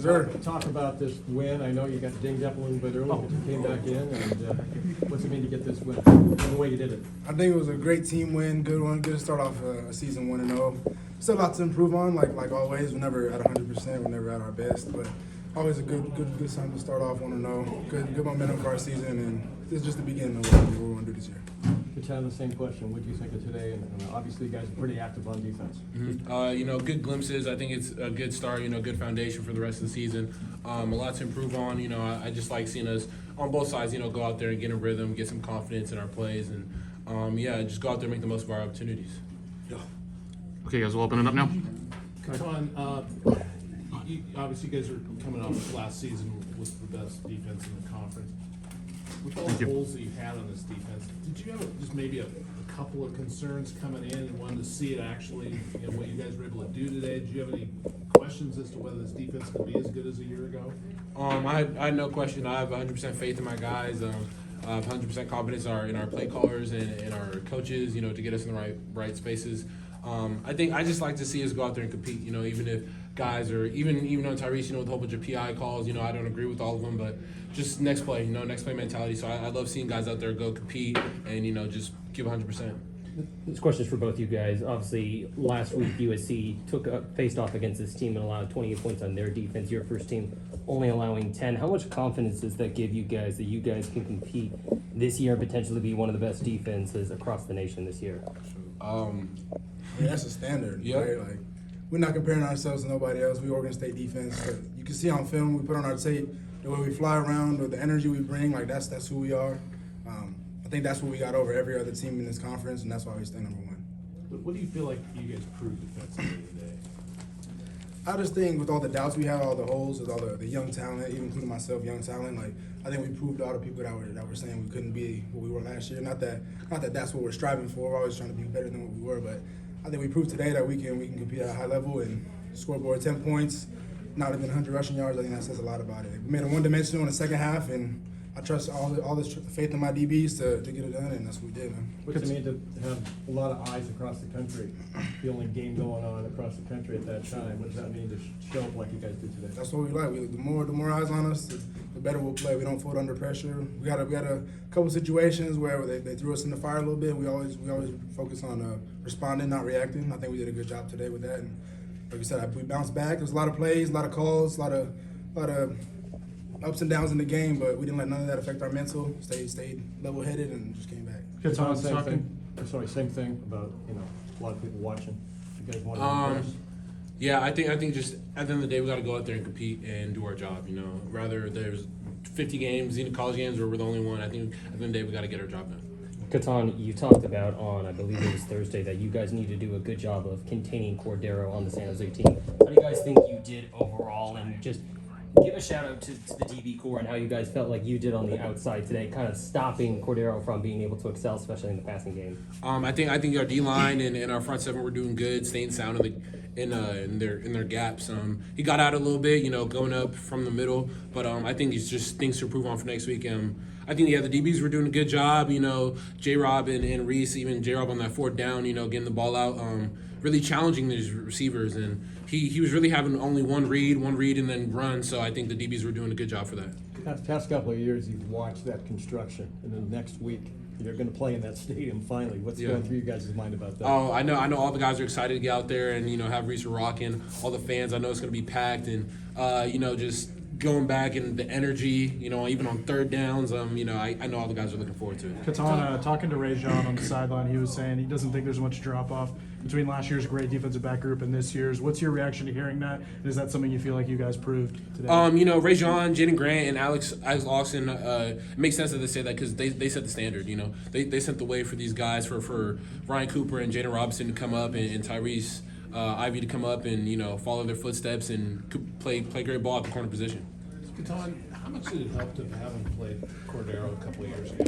sure. Talk about this win. I know you got dinged up a little bit early, but you came back in. And what's it mean to get this win? And the way you did it. I think it was a great team win, good one. Good to start off a season 1-0. Still a lot to improve on, like always. We're never at 100%. We're never at our best, but always a good sign to start off 1-0. Good momentum for our season, and this is just the beginning of what we're going to do this year. Kitan, the same question. What do you think of today? And obviously, you guys are pretty active on defense. Good glimpses. I think it's a good start. Good foundation for the rest of the season. A lot to improve on. I just like seeing us on both sides. Go out there and get a rhythm, get some confidence in our plays, and just go out there and make the most of our opportunities. Yeah. Okay, guys, we'll open it up now. Kitan, obviously you guys are coming off last season with the best defense in the conference. With all the holes that you had on this defense, did you have just maybe a couple of concerns coming in and wanted to see it actually, what you guys were able to do today? Did you have any questions as to whether this defense could be as good as a year ago? I had no question. I have 100% faith in my guys. I have 100% confidence in our play callers and our coaches, to get us in the right spaces. I just like to see us go out there and compete, even if guys are, even on Tyrese, with a whole bunch of PI calls, I don't agree with all of them, but just next play mentality. So I love seeing guys out there go compete and, just give 100%. This question is for both you guys. Obviously, last week USC faced off against this team and allowed 28 points on their defense. Your first team only allowing 10. How much confidence does that give you guys that you guys can compete this year and potentially be one of the best defenses across the nation this year? That's a standard, right? Like, we're not comparing ourselves to nobody else. We Oregon State defense. But you can see on film, we put on our tape, the way we fly around, or the energy we bring. Like that's who we are. I think that's what we got over every other team in this conference, and that's why we stay number one. But what do you feel like you guys proved defensively today? I just think with all the doubts we have, all the holes, with all the young talent, even including myself, young talent, like I think we proved to all the people that were saying we couldn't be what we were last year. Not that that's what we're striving for. We're always trying to be better than what we were, but I think we proved today that we can compete at a high level and scoreboard 10 points, not even 100 rushing yards. I think that says a lot about it. We made it one-dimensional in the second half, and I trust all this faith in my DBs to get it done, and that's what we did, man. What's it mean to have a lot of eyes across the country, the only game going on across the country at that time? What does that mean to show up like you guys did today? That's what we like. The more eyes on us, the better we'll play. We don't fold under pressure. We had a couple situations where they threw us in the fire a little bit. We always focus on responding, not reacting. I think we did a good job today with that. And like you said, we bounced back. There's a lot of plays, a lot of calls, a lot of ups and downs in the game, but we didn't let none of that affect our mental. Stayed level-headed and just came back. Kitan, same thing about a lot of people watching. You guys want to impress? Yeah, I think just at the end of the day we got to go out there and compete and do our job. Rather there's 50 games, college games, where we're the only one. I think at the end of the day we got to get our job done. Kitan, you talked about on, I believe it was Thursday, that you guys need to do a good job of containing Cordero on the San Jose team. How do you guys think you did overall, and just give a shout out to the DB core and how you guys felt like you did on the outside today, kind of stopping Cordero from being able to excel, especially in the passing game. I think our D line and our front seven were doing good, staying sound in their gaps. He got out a little bit, going up from the middle, but I think it's just things to improve on for next week. I think the DBs were doing a good job. J-Rob and Reese, even J-Rob on that fourth down, getting the ball out, really challenging these receivers, and he was really having only one read and then run. So I think the DBs were doing a good job for that. The past couple of years, you've watched that construction, and then next week you're going to play in that stadium finally. What's going through you guys' mind about that? Oh, I know all the guys are excited to get out there and have Reese rocking. All the fans, I know it's going to be packed, and just going back and the energy, even on third downs, I know all the guys are looking forward to it. Kitan, talking to Rajon on the sideline, he was saying he doesn't think there's much drop-off between last year's great defensive back group and this year's. What's your reaction to hearing that? And is that something you feel like you guys proved today? Rajon, Jaden Grant, and Alex Lawson, it makes sense that they say that because they set the standard, They set the way for these guys, for Ryan Cooper and Jaden Robinson to come up and Tyrese Ivy to come up and, follow their footsteps and play great ball at the corner position. Kitan, how much did it help to have him play Cordero a couple of years ago?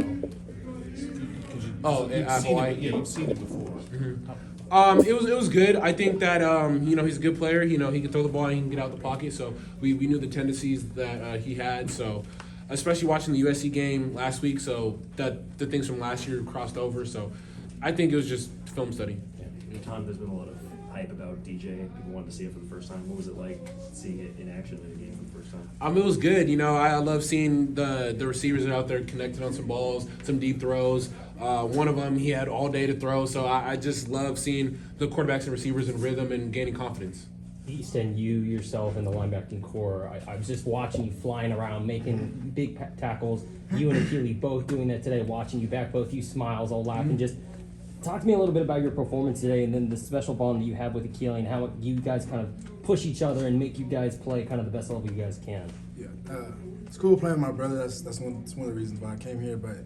You've seen it before. Mm-hmm. It was good. I think that he's a good player. He can throw the ball, he can get out the pocket. So we knew the tendencies that he had. So especially watching the USC game last week, so that the things from last year crossed over. So I think it was just film study. Tom, there's been a lot of hype about DJ. People wanted to see it for the first time. What was it like seeing it in action in a game for the first time? It was good. You know, I love seeing the receivers out there connecting on some balls, some deep throws. One of them, he had all day to throw. So I just love seeing the quarterbacks and receivers in rhythm and gaining confidence. Easton, you yourself in the linebacking core, I was just watching you flying around, making big tackles. You and Akili both doing that today, watching you back, both you smiles, all laughing. Just talk to me a little bit about your performance today and then the special bond that you have with Akili and how you guys kind of push each other and make you guys play kind of the best level you guys can. Yeah, it's cool playing with my brother. That's one of the reasons why I came here, but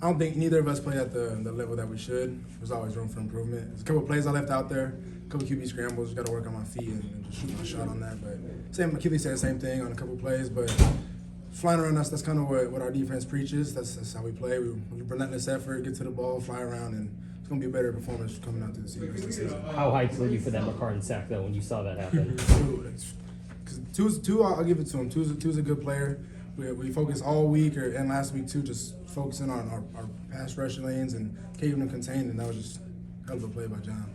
I don't think neither of us play at the level that we should. There's always room for improvement. There's a couple of plays I left out there, a couple QB scrambles. Got to work on my feet and just shoot my shot on that. But Akili said the same thing on a couple of plays. But flying around us, that's kind of what our defense preaches. That's how we play. We relentless effort, get to the ball, fly around, and it's going to be a better performance coming out through the season. How hyped were you for that McCartan sack though when you saw that happen? Two, I'll give it to him. Two's a good player. We focused all week and last week too, just focusing on our pass rush lanes and keeping them contained, and that was just a hell of a play by John.